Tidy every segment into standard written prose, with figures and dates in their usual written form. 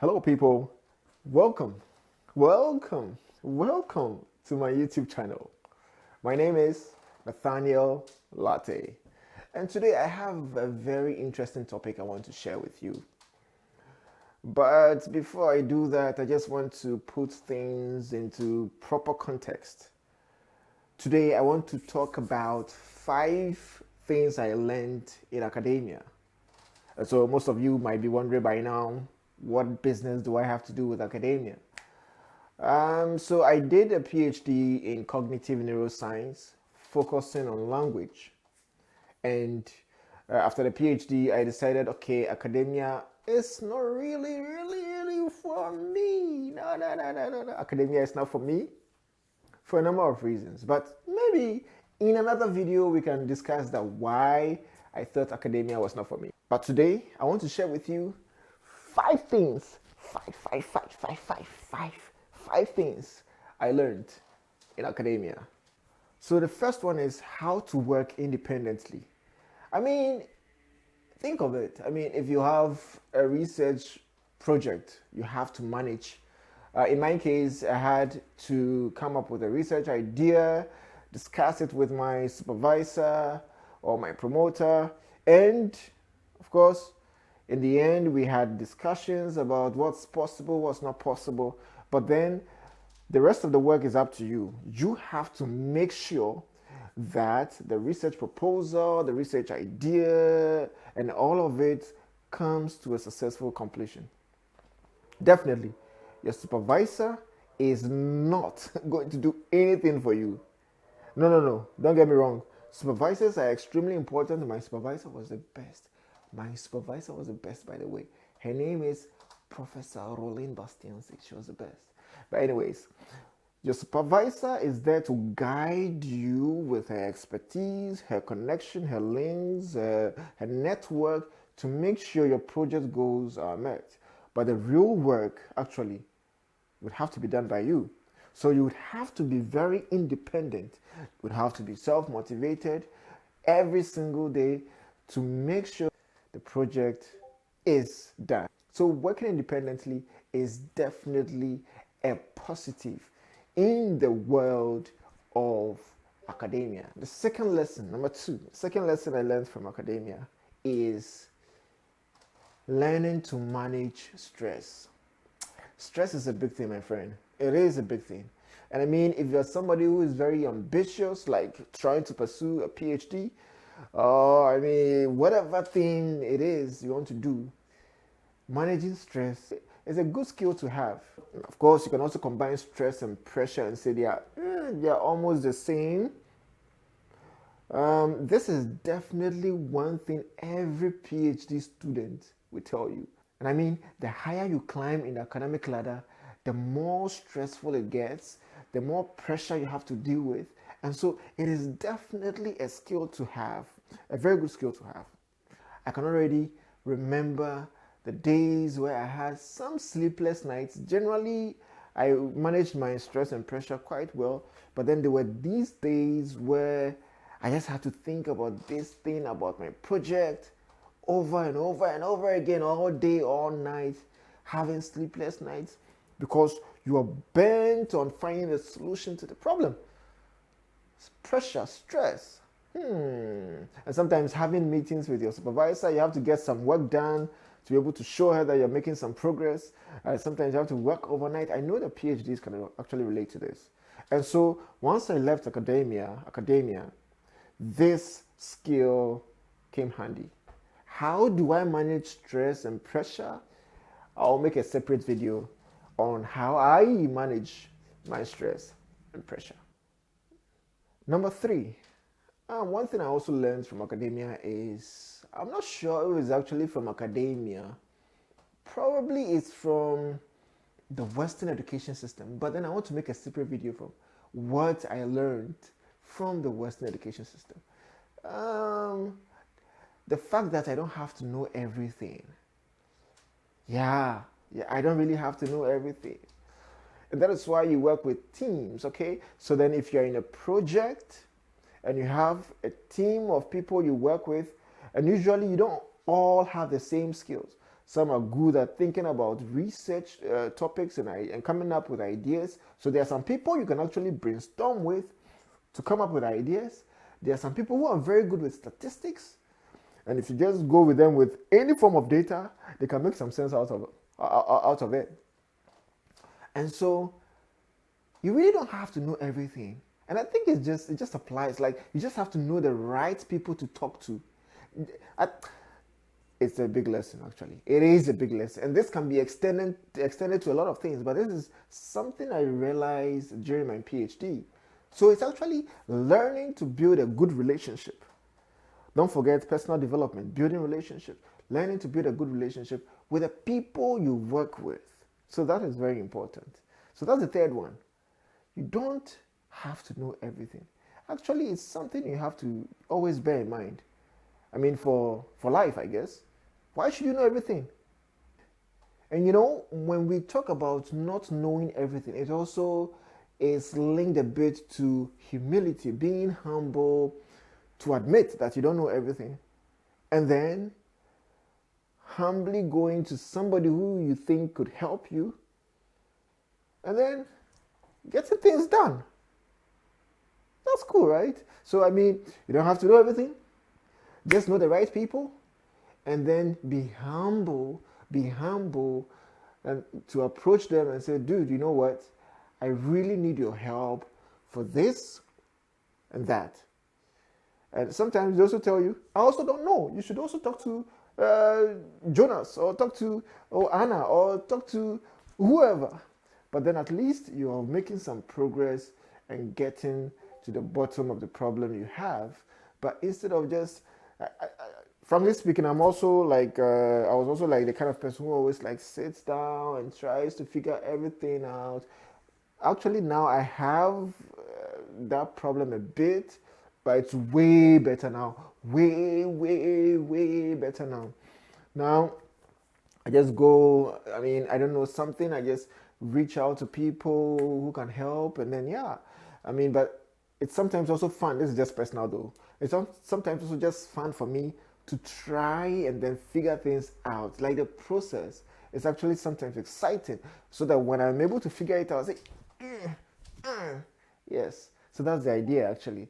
Hello, people. Welcome, welcome to my YouTube channel. My name is Nathaniel Latte, and today I have a very interesting topic I want to share with you. But before I do that, I just want to put things into proper context. Today, I want to talk about 5 things I learned in academia. So, most of you might be wondering by now, what business do I have to do with academia? So I did a PhD in cognitive neuroscience, focusing on language. And after the PhD, I decided, okay, academia is not really for me. No. Academia is not for me for a number of reasons. But maybe in another video, we can discuss that why I thought academia was not for me. But today, I want to share with you 5 things, five things I learned in academia. So the first one is how to work independently. I mean, think of it. I mean, if you have a research project you have to manage, in my case, I had to come up with a research idea, discuss it with my supervisor or my promoter, and of course, in the end, we had discussions about what's possible, what's not possible, but then the rest of the work is up to you. You have to make sure that the research proposal, the research idea, and all of it comes to a successful completion. Definitely, your supervisor is not going to do anything for you. No, don't get me wrong. Supervisors are extremely important. My supervisor was the best. My supervisor was the best, by the way. Her name is Professor Rolene Bastiansi. She was the best. But anyways, your supervisor is there to guide you with her expertise, her connection, her links, her network to make sure your project goals are met. But the real work actually would have to be done by you. So you would have to be very independent. You would have to be self-motivated every single day to make sure the project is done. So working independently is definitely a positive in the world of academia. The second lesson, number 2, the second lesson I learned from academia is learning to manage stress. Stress is a big thing, my friend. It is a big thing. And I mean, if you're somebody who is very ambitious, like trying to pursue a PhD, I mean, whatever thing it is you want to do, managing stress is a good skill to have. Of course, you can also combine stress and pressure and say they are almost the same. This is definitely one thing every PhD student will tell you. And I mean, the higher you climb in the academic ladder, the more stressful it gets, the more pressure you have to deal with. And so it is definitely a skill to have, a very good skill to have. I can already remember the days where I had some sleepless nights. Generally, I managed my stress and pressure quite well, but then there were these days where I just had to think about this thing, about my project, over and over again, all day, all night, having sleepless nights, because you are bent on finding a solution to the problem. Pressure, stress. And sometimes having meetings with your supervisor, you have to get some work done to be able to show her that you're making some progress. Sometimes you have to work overnight. I know that PhDs can actually relate to this. And so once I left academia, this skill came handy. How do I manage stress and pressure? I'll make a separate video on how I manage my stress and pressure. Number 3, one thing I also learned from academia is, I'm not sure it was actually from academia. Probably it's from the Western education system. But then I want to make a separate video from what I learned from the Western education system. The fact that I don't have to know everything. Yeah, I don't really have to know everything. And that is why you work with teams, okay? So then if you're in a project and you have a team of people you work with, and usually you don't all have the same skills. Some are good at thinking about research topics and coming up with ideas. So there are some people you can actually brainstorm with to come up with ideas. There are some people who are very good with statistics. And if you just go with them with any form of data, they can make some sense out of it. And so you really don't have to know everything. And I think it just applies. Like, you just have to know the right people to talk to. It's a big lesson, actually. It is a big lesson. And this can be extended to a lot of things. But this is something I realized during my PhD. So it's actually learning to build a good relationship. Don't forget personal development, building relationship, learning to build a good relationship with the people you work with. So that is very important. So that's the third one. You don't have to know everything. Actually, it's something you have to always bear in mind. I mean, for life, I guess. Why should you know everything? And you know, when we talk about not knowing everything, it also is linked a bit to humility, being humble, to admit that you don't know everything. And then humbly going to somebody who you think could help you. And then getting things done. That's cool, right? So, I mean, you don't have to know everything. Just know the right people. And then be humble, and to approach them and say, dude, you know what? I really need your help for this and that. And sometimes they also tell you, I also don't know. You should also talk to Jonas, or talk to Anna, or talk to whoever. But then at least you are making some progress and getting to the bottom of the problem you have. But instead of just, frankly speaking, I'm also like, I was also like the kind of person who always like sits down and tries to figure everything out. Actually, now I have that problem a bit, but it's way better now. Way better now. Now, I just go, I mean, I don't know something, I just reach out to people who can help, and then, yeah. I mean, but it's sometimes also fun. This is just personal though. It's sometimes also just fun for me to try and then figure things out. Like the process is actually sometimes exciting, so that when I'm able to figure it out, I say, yes. So that's the idea, actually.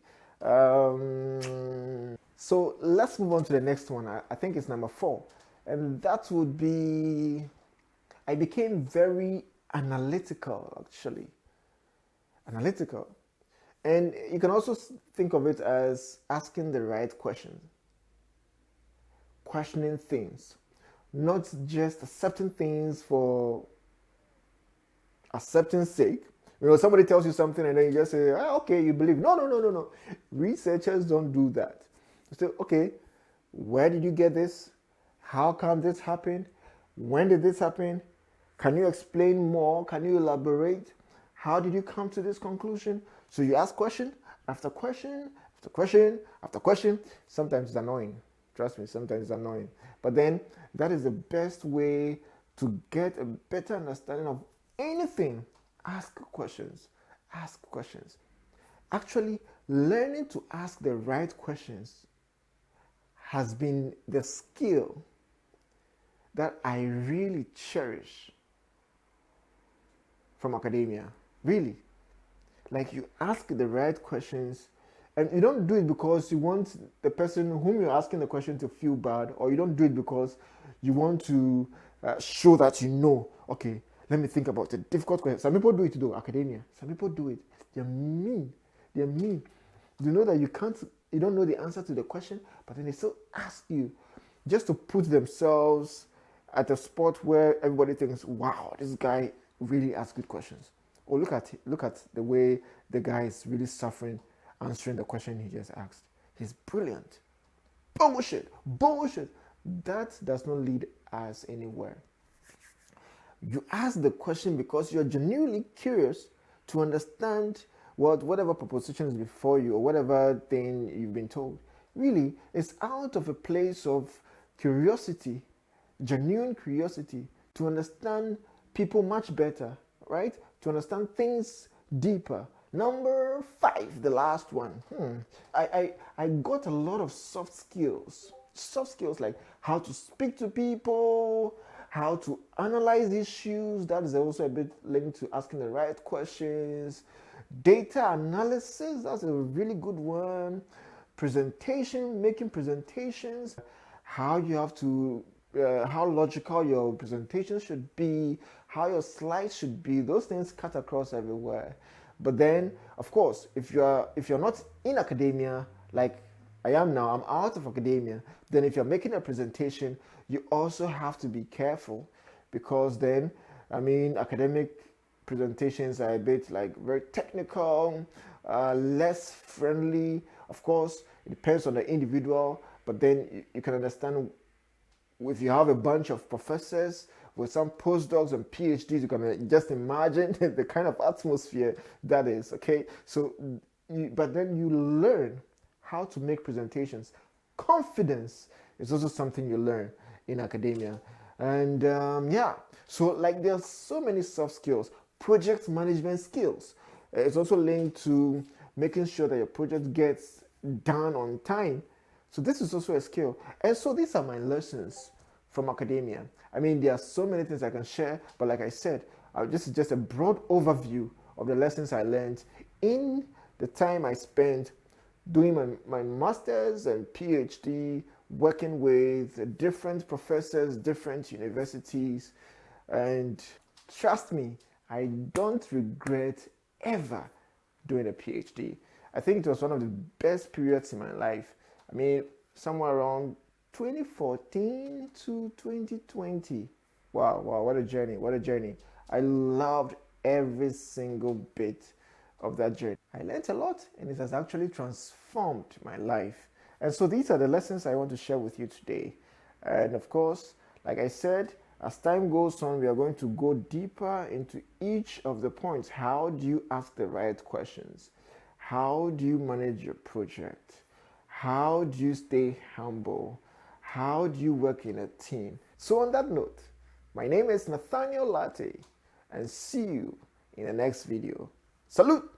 So let's move on to the next one. I think it's number 4. And that would be, I became very analytical, actually. Analytical. And you can also think of it as asking the right questions. Questioning things. Not just accepting things for acceptance sake. You know, somebody tells you something and then you just say, okay, you believe. No. Researchers don't do that. You say, okay, where did you get this? How come this happened? When did this happen? Can you explain more? Can you elaborate? How did you come to this conclusion? So you ask question after question after question after question. Sometimes it's annoying. Trust me, sometimes it's annoying. But then that is the best way to get a better understanding of anything. Ask questions. Ask questions. Actually, learning to ask the right questions has been the skill that I really cherish from academia. Really. Like, you ask the right questions, and you don't do it because you want the person whom you're asking the question to feel bad, or you don't do it because you want to show that you know, okay, let me think about a difficult question. Some people do it though, academia. Some people do it. They're mean. They're mean. You know that you don't know the answer to the question, but then they still ask you just to put themselves at a spot where everybody thinks, wow, this guy really asks good questions. Or look at the way the guy is really suffering answering the question he just asked. He's brilliant. Bullshit. That does not lead us anywhere. You ask the question because you're genuinely curious to understand whatever proposition is before you, or whatever thing you've been told. Really, it's out of a place of curiosity, genuine curiosity, to understand people much better, right? To understand things deeper. Number 5, the last one. I got a lot of soft skills like how to speak to people, how to analyze issues. That is also a bit linked to asking the right questions. Data analysis, that's a really good one. Presentation, making presentations, how you have to, how logical your presentation should be, how your slides should be. Those things cut across everywhere. But then, of course, if you're not in academia, like I am now, I'm out of academia, then if you're making a presentation, you also have to be careful, because then, I mean, academic presentations are a bit like very technical, less friendly. Of course, it depends on the individual, but then you can understand if you have a bunch of professors with some postdocs and PhDs, you can just imagine the kind of atmosphere that is, okay? So, but then you learn how to make presentations. Confidence is also something you learn in academia. And yeah, so like there's so many soft skills. Project management skills. It's also linked to making sure that your project gets done on time. So this is also a skill. And so these are my lessons from academia. I mean, there are so many things I can share, but like I said, this is just a broad overview of the lessons I learned in the time I spent doing my master's and PhD, working with different professors, different universities. And trust me, I don't regret ever doing a PhD. I think it was one of the best periods in my life. I mean, somewhere around 2014 to 2020. Wow, what a journey, what a journey. I loved every single bit of that journey. I learned a lot, and it has actually transformed my life. And so these are the lessons I want to share with you today. And of course, like I said, as time goes on, we are going to go deeper into each of the points. How do you ask the right questions? How do you manage your project? How do you stay humble? How do you work in a team? So on that note, my name is Nathaniel Latte, and see you in the next video. Salute!